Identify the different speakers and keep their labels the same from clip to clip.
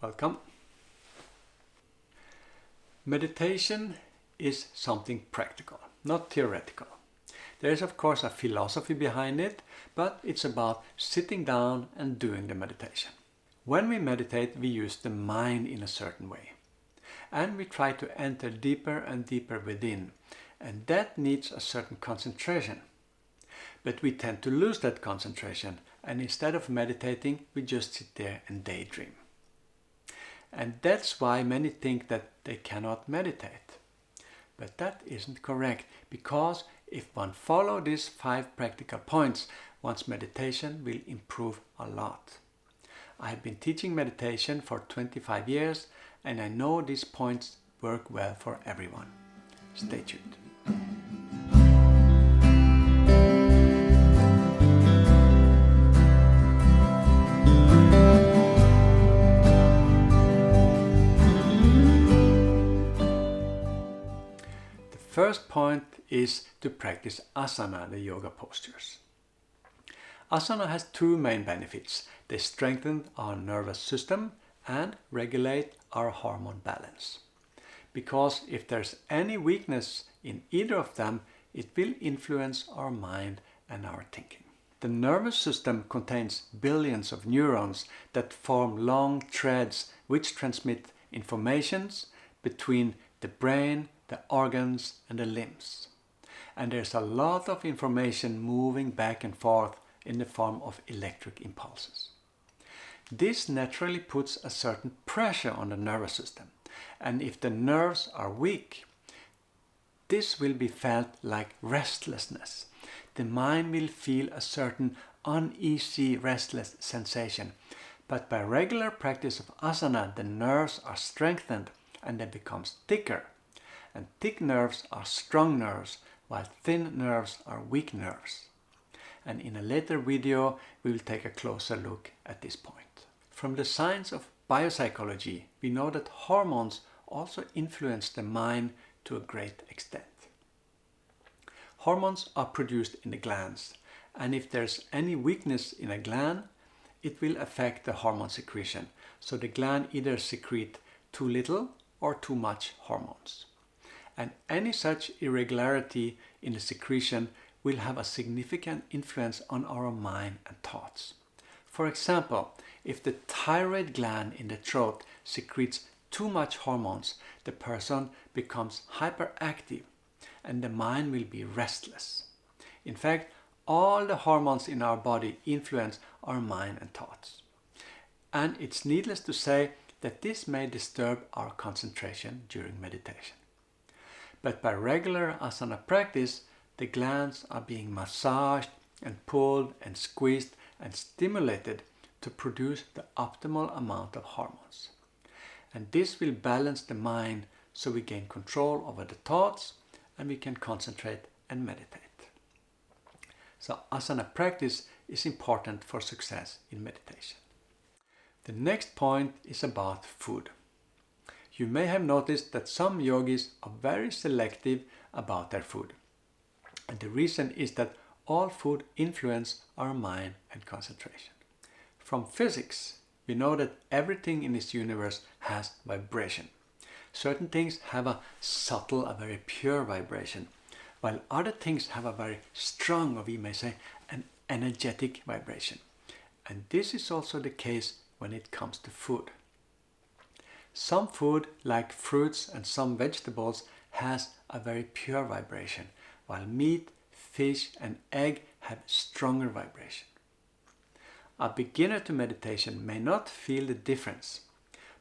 Speaker 1: Welcome. Meditation is something practical, not theoretical. There is of course a philosophy behind it, but it's about sitting down and doing the meditation. When we meditate, we use the mind in a certain way. And we try to enter deeper and deeper within, and that needs a certain concentration. But we tend to lose that concentration, and instead of meditating, we just sit there and daydream. And that's why many think that they cannot meditate. But that isn't correct, because if one follows these 5 practical points, one's meditation will improve a lot. I have been teaching meditation for 25 years, and I know these points work well for everyone. Stay tuned. The first point is to practice Asana, the yoga postures. Asana has 2 main benefits. They strengthen our nervous system and regulate our hormone balance. Because if there's any weakness in either of them, it will influence our mind and our thinking. The nervous system contains billions of neurons that form long threads which transmit informations between the brain, the organs and the limbs. And there's a lot of information moving back and forth in the form of electric impulses. This naturally puts a certain pressure on the nervous system, and if the nerves are weak, this will be felt like restlessness. The mind will feel a certain uneasy, restless sensation, but by regular practice of asana, the nerves are strengthened and they become thicker. And thick nerves are strong nerves, while thin nerves are weak nerves. And in a later video, we will take a closer look at this point. From the science of biopsychology, we know that hormones also influence the mind to a great extent. Hormones are produced in the glands, and if there's any weakness in a gland, it will affect the hormone secretion. So the gland either secrete too little or too much hormones. And any such irregularity in the secretion will have a significant influence on our mind and thoughts. For example, if the thyroid gland in the throat secretes too much hormones, the person becomes hyperactive and the mind will be restless. In fact, all the hormones in our body influence our mind and thoughts. And it's needless to say that this may disturb our concentration during meditation. But by regular asana practice, the glands are being massaged and pulled and squeezed and stimulated to produce the optimal amount of hormones. And this will balance the mind so we gain control over the thoughts and we can concentrate and meditate. So asana practice is important for success in meditation. The next point is about food. You may have noticed that some yogis are very selective about their food. And the reason is that all food influence our mind and concentration. From physics, we know that everything in this universe has vibration. Certain things have a subtle, a very pure vibration, while other things have a very strong, or we may say, an energetic vibration. And this is also the case when it comes to food. Some food, like fruits and some vegetables, has a very pure vibration, while meat, fish and egg have stronger vibration. A beginner to meditation may not feel the difference,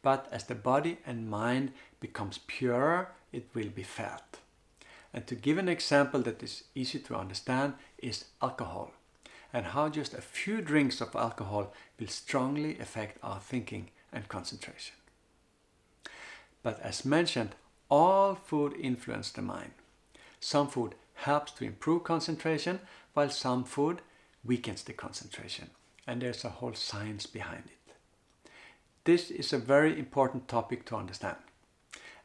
Speaker 1: but as the body and mind becomes purer, it will be felt. And to give an example that is easy to understand is alcohol, and how just a few drinks of alcohol will strongly affect our thinking and concentration. But as mentioned, all food influences the mind. Some food helps to improve concentration, while some food weakens the concentration. And there's a whole science behind it. This is a very important topic to understand.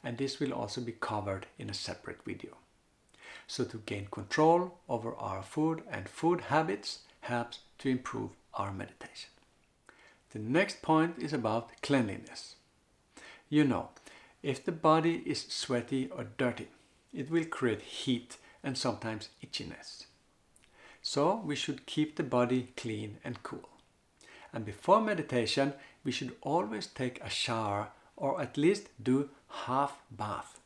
Speaker 1: And this will also be covered in a separate video. So to gain control over our food and food habits helps to improve our meditation. The next point is about cleanliness. You know, if the body is sweaty or dirty, it will create heat and sometimes itchiness. So we should keep the body clean and cool. And before meditation, we should always take a shower or at least do half bath.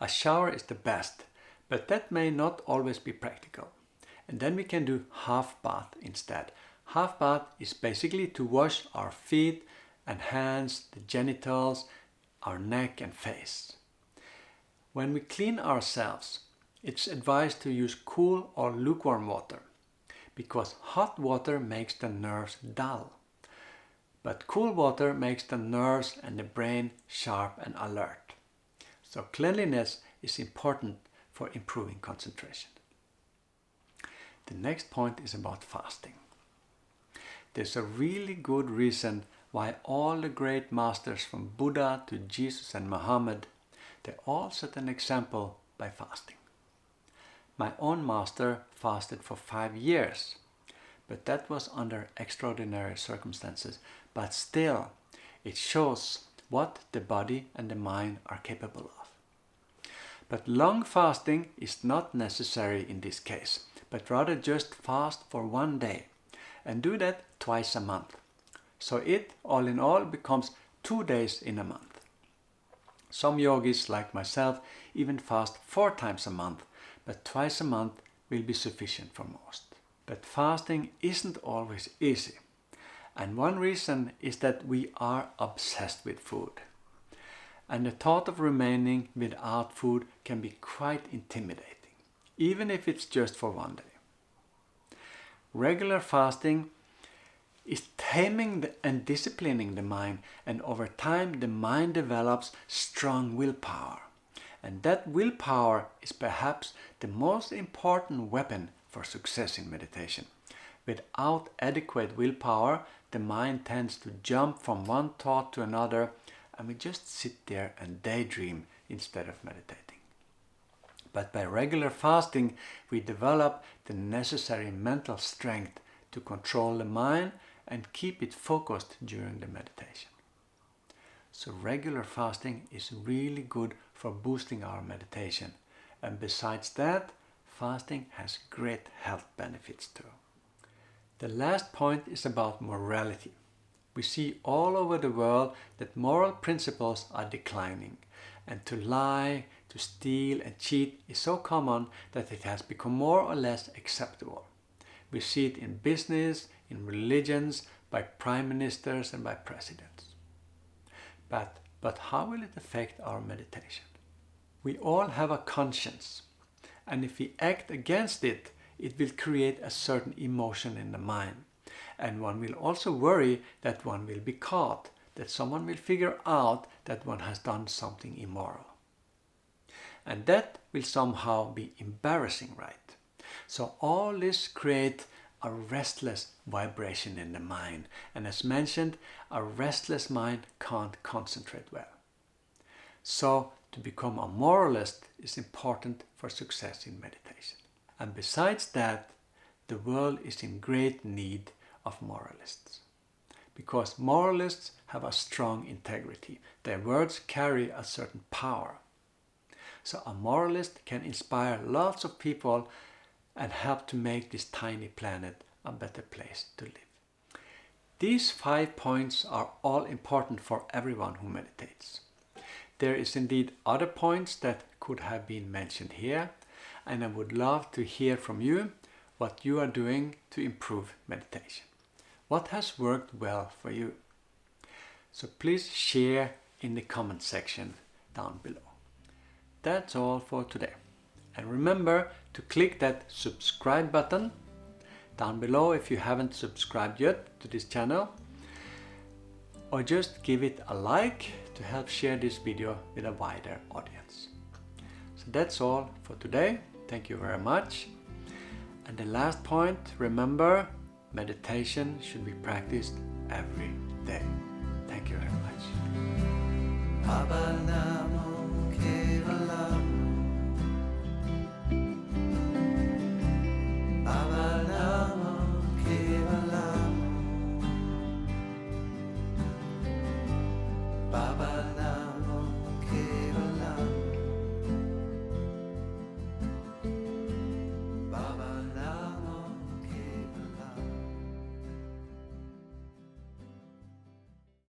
Speaker 1: A shower is the best, but that may not always be practical. And then we can do half bath instead. Half bath is basically to wash our feet and hands, the genitals, our neck and face. When we clean ourselves, it's advised to use cool or lukewarm water, because hot water makes the nerves dull. But cool water makes the nerves and the brain sharp and alert. So cleanliness is important for improving concentration. The next point is about fasting. There's a really good reason why all the great masters from Buddha to Jesus and Muhammad, they all set an example by fasting. My own master fasted for 5 years, but that was under extraordinary circumstances. But still, it shows what the body and the mind are capable of. But long fasting is not necessary in this case, but rather just fast for 1 day and do that twice a month. So it, all in all, becomes 2 days in a month. Some yogis like myself even fast 4 times a month, but twice a month will be sufficient for most. But fasting isn't always easy. And one reason is that we are obsessed with food. And the thought of remaining without food can be quite intimidating, even if it's just for 1 day. Regular fasting is taming and disciplining the mind, and over time the mind develops strong willpower. And that willpower is perhaps the most important weapon for success in meditation. Without adequate willpower, the mind tends to jump from one thought to another, and we just sit there and daydream instead of meditating. But by regular fasting, we develop the necessary mental strength to control the mind and keep it focused during the meditation. So regular fasting is really good for boosting our meditation. And besides that, fasting has great health benefits too. The last point is about morality. We see all over the world that moral principles are declining, and to lie, to steal and cheat is so common that it has become more or less acceptable. We see it in business, in religions, by prime ministers and by presidents. But how will it affect our meditation? We all have a conscience, and if we act against it, it will create a certain emotion in the mind. And one will also worry that one will be caught, that someone will figure out that one has done something immoral. And that will somehow be embarrassing, right? So all this creates a restless vibration in the mind. And as mentioned, a restless mind can't concentrate well. So to become a moralist is important for success in meditation. And besides that, the world is in great need of moralists. Because moralists have a strong integrity. Their words carry a certain power. So a moralist can inspire lots of people and help to make this tiny planet a better place to live. These 5 points are all important for everyone who meditates. There is indeed other points that could have been mentioned here, and I would love to hear from you what you are doing to improve meditation. What has worked well for you? So please share in the comment section down below. That's all for today. And remember to click that subscribe button down below if you haven't subscribed yet to this channel, or just give it a like to help share this video with a wider audience. So that's all for today. Thank you very much. And the last point, remember, meditation should be practiced every day. Thank you very much.